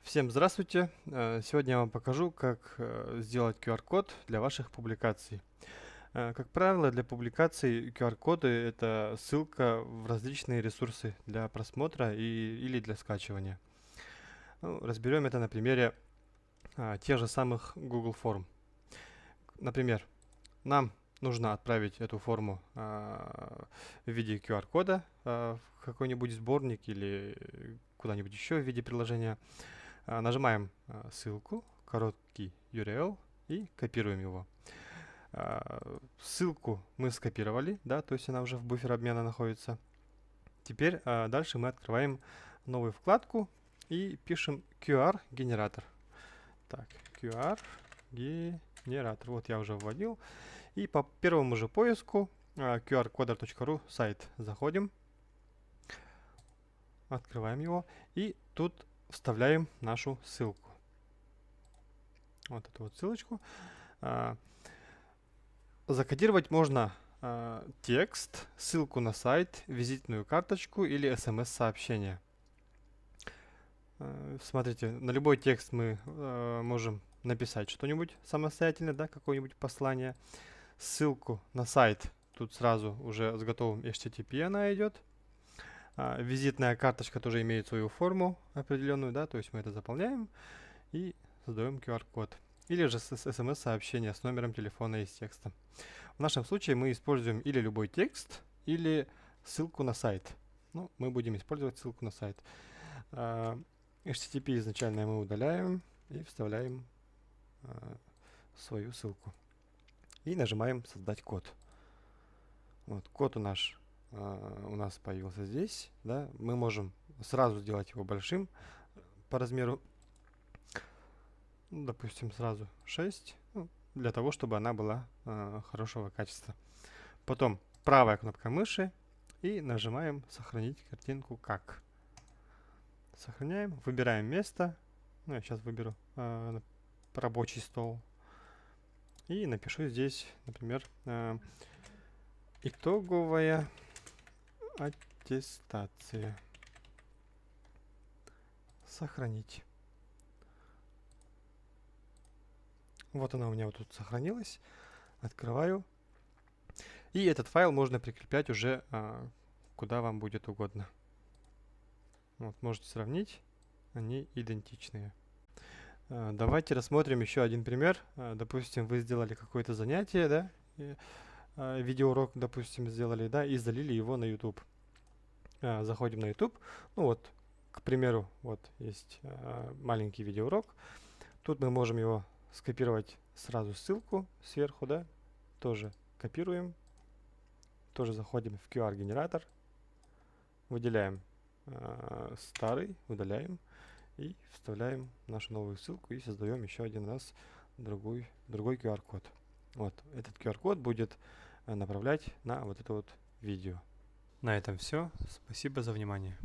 Всем здравствуйте! Сегодня я вам покажу, как сделать QR-код для ваших публикаций. Как правило, для публикаций QR-коды — это ссылка в различные ресурсы для просмотра или для скачивания. Ну, разберем это на примере тех же самых Google форм. Например, нам нужно отправить эту форму в виде QR-кода в какой-нибудь сборник или куда-нибудь еще в виде приложения. Нажимаем ссылку, короткий URL и копируем его. Ссылку мы скопировали, да, то есть она уже в буфере обмена находится. Теперь дальше мы открываем новую вкладку и пишем QR-генератор. Так, QR-генератор. Вот я уже вводил. И по первому же поиску qrcoder.ru сайт заходим, открываем его и тут вставляем нашу ссылку. Вот эту вот ссылочку. Закодировать можно текст, ссылку на сайт, визитную карточку или смс-сообщение. Смотрите, на любой текст мы можем написать что-нибудь самостоятельно, да, какое-нибудь послание. Ссылку на сайт тут сразу уже с готовым HTTP она идет. Визитная карточка тоже имеет свою форму определенную, да, то есть мы это заполняем и создаем QR-код. Или же смс-сообщение с номером телефона и с текстом. В нашем случае мы используем или любой текст, или ссылку на сайт. Ну, мы будем использовать ссылку на сайт. HTTP изначально мы удаляем и вставляем свою ссылку. И нажимаем «Создать код». Вот, код у нас появился здесь. Да? Мы можем сразу сделать его большим по размеру. Допустим, сразу 6, для того, чтобы она была хорошего качества. Потом правая кнопка мыши и нажимаем «Сохранить картинку как». Сохраняем, выбираем место. Ну, я сейчас выберу рабочий стол. И напишу здесь, например, итоговая аттестация. Сохранить. Вот она у меня вот тут сохранилась. Открываю. И этот файл можно прикреплять уже куда вам будет угодно. Вот, можете сравнить. Они идентичные. Давайте рассмотрим еще один пример. Допустим, вы сделали какое-то занятие, да? Видеоурок, допустим, сделали, да, и залили его на YouTube. Заходим на YouTube. Ну вот, к примеру, вот есть маленький видеоурок. Тут мы можем его скопировать сразу ссылку сверху, да, тоже копируем, тоже заходим в QR-генератор, выделяем старый, удаляем и вставляем нашу новую ссылку и создаем еще один раз другой QR-код. Вот, этот QR-код будет направлять на вот это вот видео. На этом все. Спасибо за внимание.